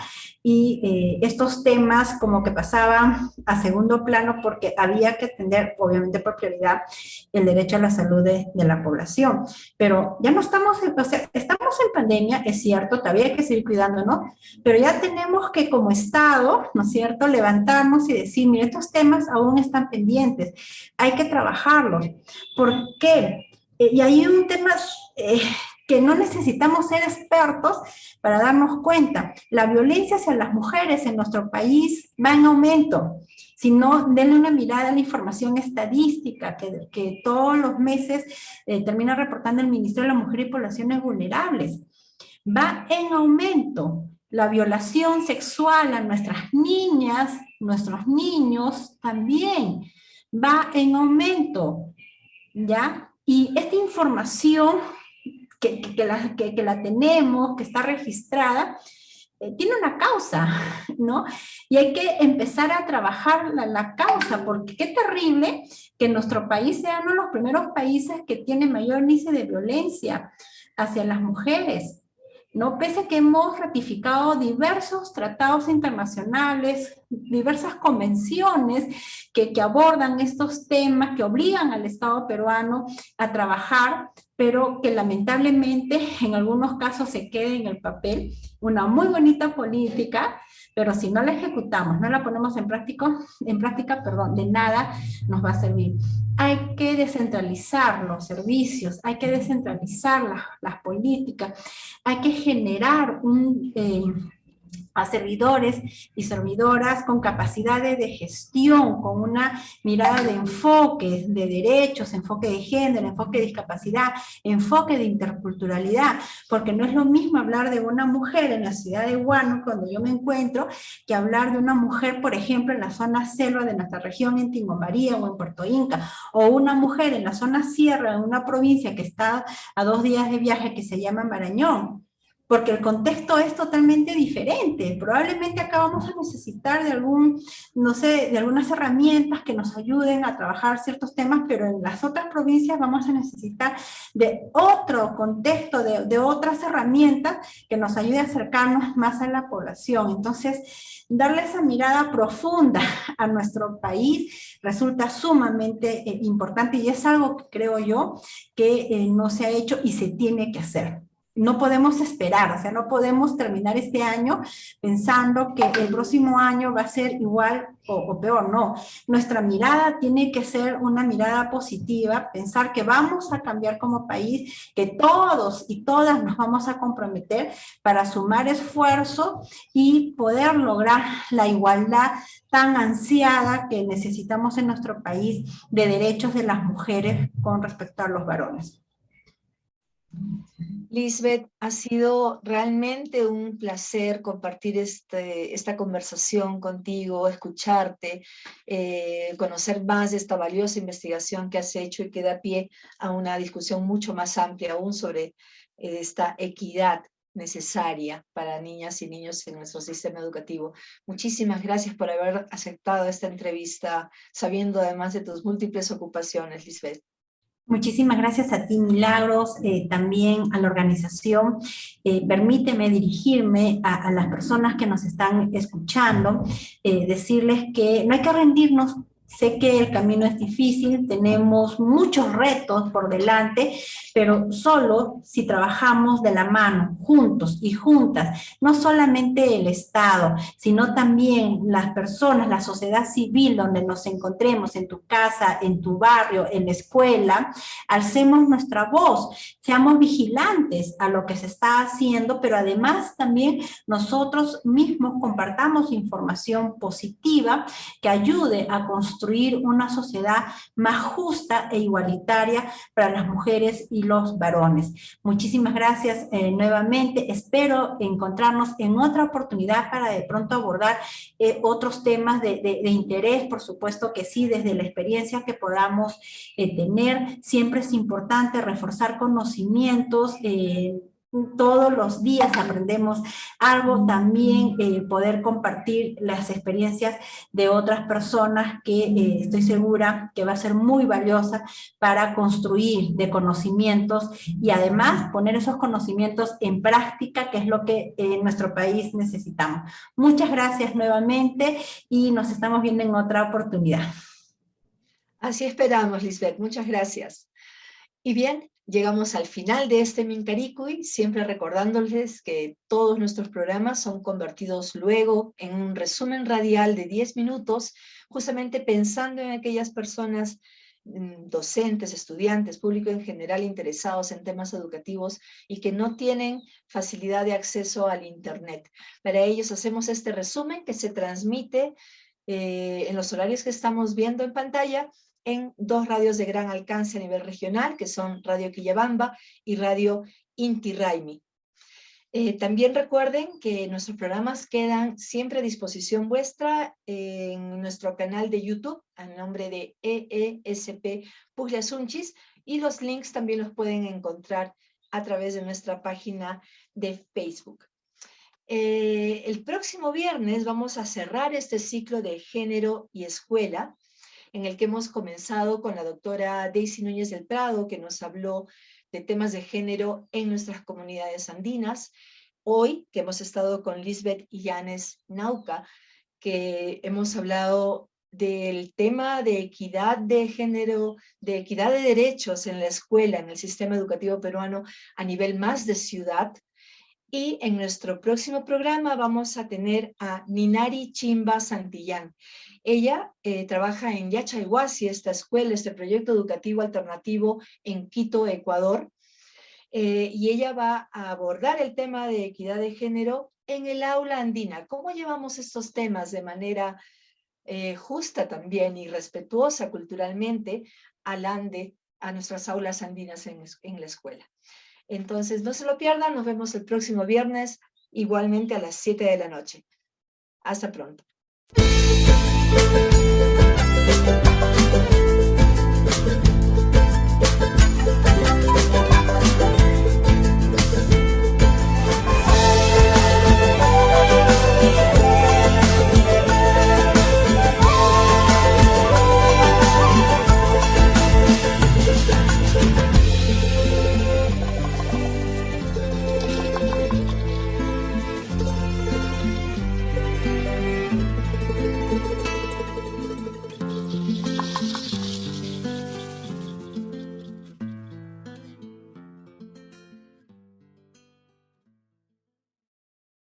y estos temas como que pasaban a segundo plano porque había que atender, obviamente por prioridad, el derecho a la salud de la población. Pero ya no estamos, o sea, estamos en pandemia, es cierto, todavía hay que seguir cuidándonos, pero ya tenemos que como Estado, ¿no es cierto?, levantarnos y decir, mire, estos temas aún están pendientes, hay que trabajarlos. ¿Por qué? Y hay un tema que no necesitamos ser expertos para darnos cuenta. La violencia hacia las mujeres en nuestro país va en aumento. Si no, denle una mirada a la información estadística que todos los meses termina reportando el Ministerio de la Mujer y Poblaciones Vulnerables. Va en aumento. La violación sexual a nuestras niñas, nuestros niños también va en aumento, ¿ya? Y esta información que la tenemos, que está registrada, tiene una causa, ¿no? Y hay que empezar a trabajar la causa, porque qué terrible que nuestro país sea uno de los primeros países que tiene mayor índice de violencia hacia las mujeres, ¿no? Pese a que hemos ratificado diversos tratados internacionales, diversas convenciones que abordan estos temas, que obligan al Estado peruano a trabajar, pero que lamentablemente en algunos casos se queda en el papel una muy bonita política, pero si no la ejecutamos, no la ponemos en práctica, perdón, de nada nos va a servir. Hay que descentralizar los servicios, hay que descentralizar las políticas, hay que generar a servidores y servidoras con capacidades de gestión, con una mirada de enfoque de derechos, enfoque de género, enfoque de discapacidad, enfoque de interculturalidad, porque no es lo mismo hablar de una mujer en la ciudad de Huánuco, donde yo me encuentro, que hablar de una mujer, por ejemplo, en la zona selva de nuestra región, en Tingo María o en Puerto Inca, o una mujer en la zona sierra, en una provincia que está a 2 días de viaje, que se llama Marañón. porque el contexto es totalmente diferente. Probablemente acá vamos a necesitar de no sé, de algunas herramientas que nos ayuden a trabajar ciertos temas, pero en las otras provincias vamos a necesitar de otro contexto, de otras herramientas que nos ayuden a acercarnos más a la población. Entonces, darle esa mirada profunda a nuestro país resulta sumamente importante, y es algo que creo yo que no se ha hecho y se tiene que hacer. No podemos esperar, o sea, no podemos terminar este año pensando que el próximo año va a ser igual o peor, no. Nuestra mirada tiene que ser una mirada positiva, pensar que vamos a cambiar como país, que todos y todas nos vamos a comprometer para sumar esfuerzo y poder lograr la igualdad tan ansiada que necesitamos en nuestro país de derechos de las mujeres con respecto a los varones. Lisbeth, ha sido realmente un placer compartir esta conversación contigo, escucharte, conocer más de esta valiosa investigación que has hecho y que da pie a una discusión mucho más amplia aún sobre esta equidad necesaria para niñas y niños en nuestro sistema educativo. Muchísimas gracias por haber aceptado esta entrevista, sabiendo además de tus múltiples ocupaciones, Lisbeth. Muchísimas gracias a ti, Milagros, también a la organización. Permíteme dirigirme a las personas que nos están escuchando, decirles que no hay que rendirnos. Sé que el camino es difícil, tenemos muchos retos por delante, pero solo si trabajamos de la mano, juntos y juntas, no solamente el Estado, sino también las personas, la sociedad civil donde nos encontremos, en tu casa, en tu barrio, en la escuela, alcemos nuestra voz, seamos vigilantes a lo que se está haciendo, pero además también nosotros mismos compartamos información positiva que ayude a construir una sociedad más justa e igualitaria para las mujeres y los varones. Muchísimas gracias nuevamente. Espero encontrarnos en otra oportunidad para de pronto abordar otros temas de interés. Por supuesto que sí, desde la experiencia que podamos tener. Siempre es importante reforzar conocimientos. Todos los días aprendemos algo, también poder compartir las experiencias de otras personas que estoy segura que va a ser muy valiosa para construir de conocimientos y además poner esos conocimientos en práctica, que es lo que en nuestro país necesitamos. Muchas gracias nuevamente y nos estamos viendo en otra oportunidad. Así esperamos, Lisbeth. Muchas gracias. Y bien, llegamos al final de este Mincaricui, siempre recordándoles que todos nuestros programas son convertidos luego en un resumen radial de 10 minutos, justamente pensando en aquellas personas, docentes, estudiantes, público en general interesados en temas educativos y que no tienen facilidad de acceso al Internet. Para ellos hacemos este resumen que se transmite en los horarios que estamos viendo en pantalla, en 2 radios de gran alcance a nivel regional, que son Radio Quillabamba y Radio Inti Raymi. También recuerden que nuestros programas quedan siempre a disposición vuestra en nuestro canal de YouTube, a nombre de EESP Puglia Sunchis, y los links también los pueden encontrar a través de nuestra página de Facebook. El próximo viernes vamos a cerrar este ciclo de género y escuela, en el que hemos comenzado con la doctora Daisy Núñez del Prado, que nos habló de temas de género en nuestras comunidades andinas. Hoy, que hemos estado con Lisbeth Illanes Nauca, que hemos hablado del tema de equidad de género, de equidad de derechos en la escuela, en el sistema educativo peruano a nivel más de ciudad. Y en nuestro próximo programa vamos a tener a Ninari Chimba Santillán. Ella trabaja en Yachayhuasi, esta escuela, este proyecto educativo alternativo en Quito, Ecuador, y ella va a abordar el tema de equidad de género en el aula andina. ¿Cómo llevamos estos temas de manera justa también y respetuosa culturalmente al ande, a nuestras aulas andinas en la escuela? Entonces, no se lo pierdan, nos vemos el próximo viernes, igualmente a las 7 de la noche. Hasta pronto.